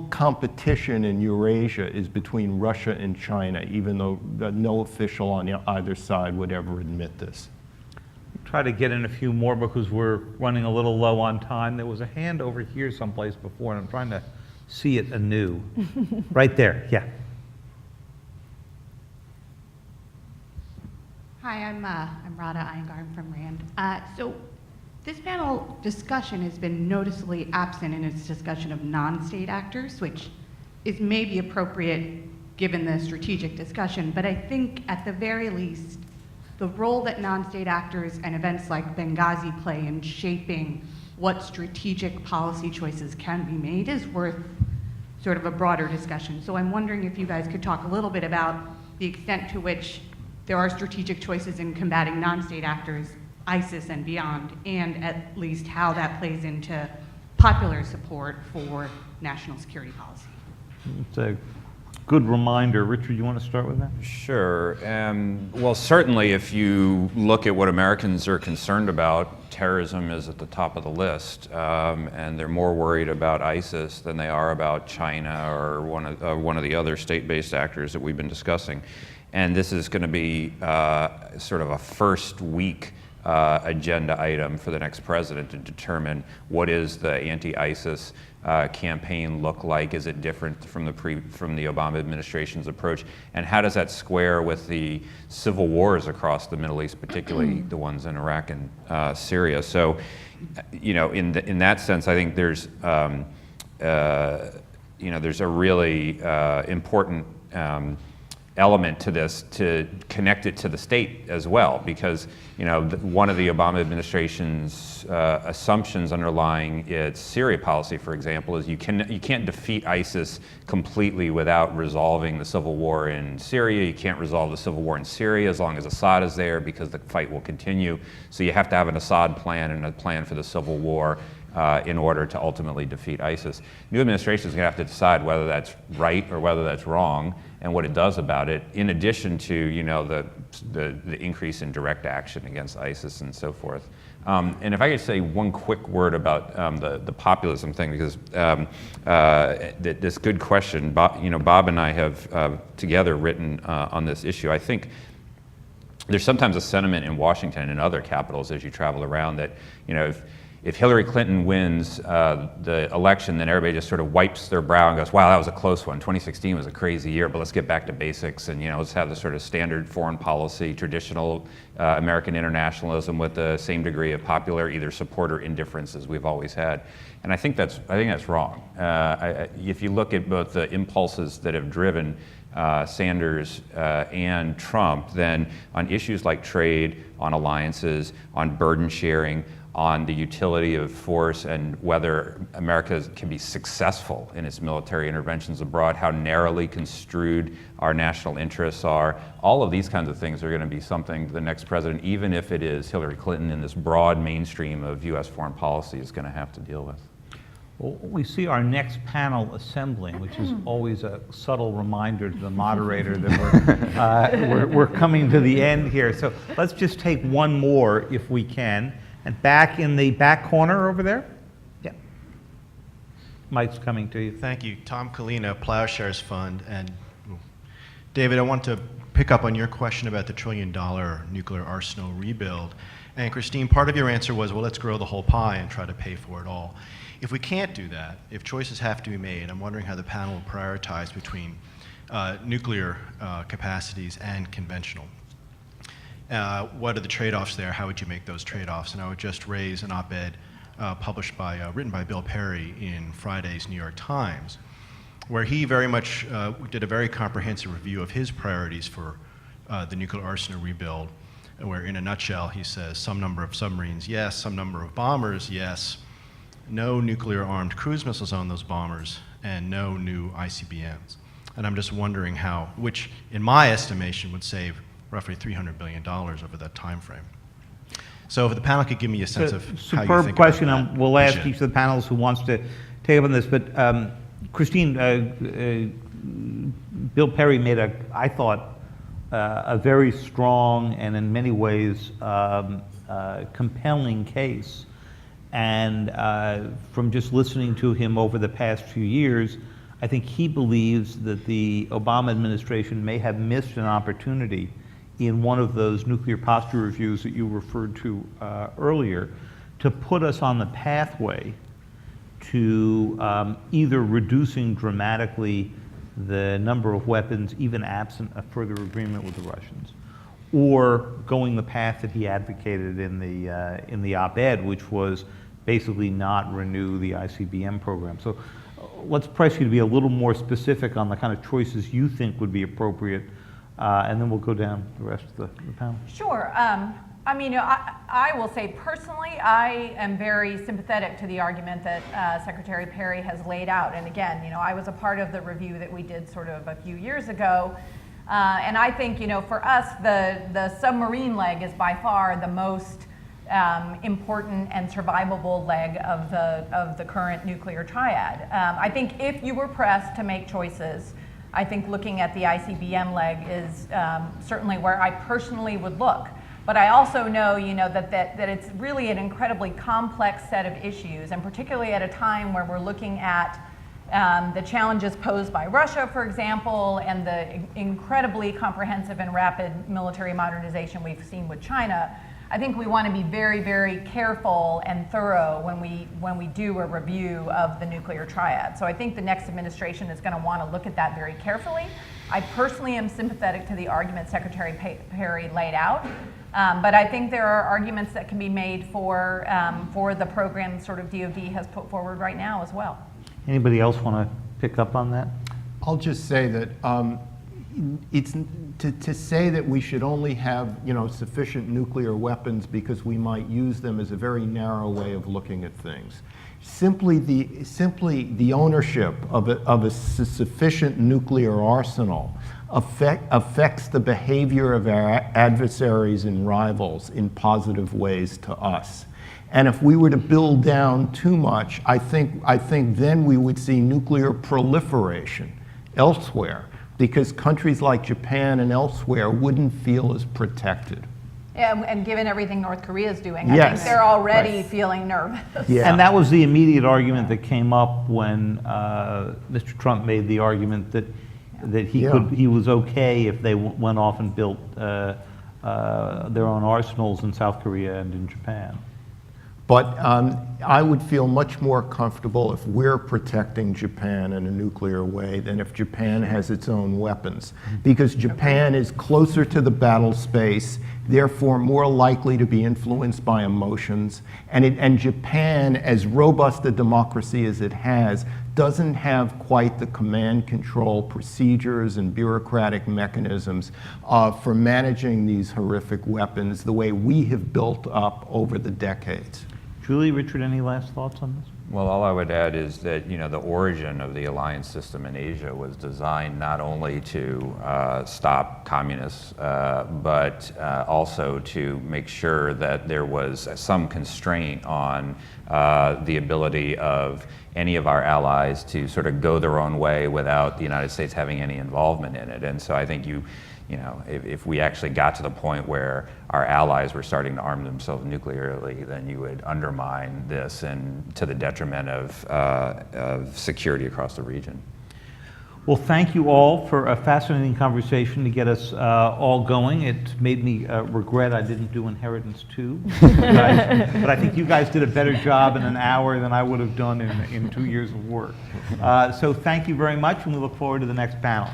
competition in Eurasia is between Russia and China, even though no official on either side would ever admit this. Try to get in a few more because we're running a little low on time. There was a hand over here someplace before, and I'm trying to see it anew. Right there, yeah. Hi, I'm Radha Iyengar. I'm from RAND. So this panel discussion has been noticeably absent in its discussion of non-state actors, which is maybe appropriate given the strategic discussion, but I think at the very least, the role that non-state actors and events like Benghazi play in shaping what strategic policy choices can be made is worth sort of a broader discussion. So I'm wondering if you guys could talk a little bit about the extent to which there are strategic choices in combating non-state actors, ISIS and beyond, and at least how that plays into popular support for national security policy. It's a good reminder. Richard, you want to start with that? Sure. Well, certainly if you look at what Americans are concerned about, terrorism is at the top of the list, and they're more worried about ISIS than they are about China or one of the other state-based actors that we've been discussing. And this is going to be sort of a first week agenda item for the next president to determine what is the anti-ISIS campaign look like? Is it different from the Obama administration's approach? And how does that square with the civil wars across the Middle East, particularly the ones in Iraq and Syria? So, in that sense, I think there's there's a really important element to this to connect it to the state as well, because one of the Obama administration's assumptions underlying its Syria policy, for example, is you can't defeat ISIS completely without resolving the civil war in Syria. You can't resolve the civil war in Syria as long as Assad is there, because the fight will continue. So you have to have an Assad plan and a plan for the civil war in order to ultimately defeat ISIS. New administration is going to have to decide whether that's right or whether that's wrong, and what it does about it, in addition to the increase in direct action against ISIS and so forth. And if I could say one quick word about the populism thing, because this good question, Bob and I have together written on this issue. I think there's sometimes a sentiment in Washington and other capitals as you travel around that if Hillary Clinton wins the election, then everybody just sort of wipes their brow and goes, wow, that was a close one. 2016 was a crazy year, but let's get back to basics and let's have the sort of standard foreign policy, traditional American internationalism with the same degree of popular either support or indifference as we've always had. And I think that's wrong. If you look at both the impulses that have driven Sanders and Trump, then on issues like trade, on alliances, on burden sharing, on the utility of force and whether America can be successful in its military interventions abroad, how narrowly construed our national interests are. All of these kinds of things are going to be something the next president, even if it is Hillary Clinton in this broad mainstream of U.S. foreign policy, is going to have to deal with. Well, we see our next panel assembling, which is always a subtle reminder to the moderator that we're coming to the end here. So let's just take one more if we can. And back in the back corner over there? Yeah. Mike's coming to you. Thank you. Tom Colina, Plowshares Fund. And David, I want to pick up on your question about the $1 trillion nuclear arsenal rebuild. And Christine, part of your answer was, well, let's grow the whole pie and try to pay for it all. If we can't do that, if choices have to be made, I'm wondering how the panel will prioritize between nuclear capacities and conventional. What are the trade-offs there? How would you make those trade-offs? And I would just raise an op-ed written by Bill Perry in Friday's New York Times, where he very much did a very comprehensive review of his priorities for the nuclear arsenal rebuild, where in a nutshell he says some number of submarines, yes, some number of bombers, yes, no nuclear armed cruise missiles on those bombers, and no new ICBMs. And I'm just wondering how, which in my estimation would save roughly $300 billion over that time frame. So if the panel could give me a sense of how you think superb question. about that. We'll ask each of the panels who wants to take up on this. But Christine, Bill Perry made I thought, a very strong and in many ways compelling case. And from just listening to him over the past few years, I think he believes that the Obama administration may have missed an opportunity in one of those nuclear posture reviews that you referred to earlier, to put us on the pathway to either reducing dramatically the number of weapons, even absent a further agreement with the Russians, or going the path that he advocated in the op-ed, which was basically not renew the ICBM program. So let's press you to be a little more specific on the kind of choices you think would be appropriate. And then we'll go down the rest of the panel. Sure. I mean, I will say personally, I am very sympathetic to the argument that Secretary Perry has laid out. And again, I was a part of the review that we did sort of a few years ago. And I think, for us, the submarine leg is by far the most important and survivable leg of the current nuclear triad. I think if you were pressed to make choices, I think looking at the ICBM leg is certainly where I personally would look. But I also know, that it's really an incredibly complex set of issues, and particularly at a time where we're looking at the challenges posed by Russia, for example, and the incredibly comprehensive and rapid military modernization we've seen with China. I think we want to be very, very careful and thorough when we do a review of the nuclear triad. So I think the next administration is going to want to look at that very carefully. I personally am sympathetic to the argument Secretary Perry laid out, but I think there are arguments that can be made for the program sort of DoD has put forward right now as well. Anybody else want to pick up on that? I'll just say that it's to say that we should only have sufficient nuclear weapons because we might use them is a very narrow way of looking at things. Simply the ownership of a sufficient nuclear arsenal affects the behavior of our adversaries and rivals in positive ways to us. And if we were to build down too much, I think then we would see nuclear proliferation elsewhere, because countries like Japan and elsewhere wouldn't feel as protected. Yeah, and given everything North Korea is doing, I Yes. think they're already feeling nervous. Yeah. And that was the immediate argument that came up when Mr. Trump made the argument that he was okay if they went off and built their own arsenals in South Korea and in Japan. But I would feel much more comfortable if we're protecting Japan in a nuclear way than if Japan has its own weapons. Because Japan is closer to the battle space, therefore more likely to be influenced by emotions. And Japan, as robust a democracy as it has, doesn't have quite the command control procedures and bureaucratic mechanisms for managing these horrific weapons the way we have built up over the decades. Julie, Richard, any last thoughts on this? Well, all I would add is that, you know, the origin of the alliance system in Asia was designed not only to stop communists, but also to make sure that there was some constraint on the ability of any of our allies to sort of go their own way without the United States having any involvement in it. And so I think you know, if we actually got to the point where our allies were starting to arm themselves nuclearly, then you would undermine this and to the detriment of security across the region. Well, thank you all for a fascinating conversation to get us all going. It made me regret I didn't do Inheritance 2. But I think you guys did a better job in an hour than I would have done in 2 years of work. So thank you very much, and we look forward to the next panel.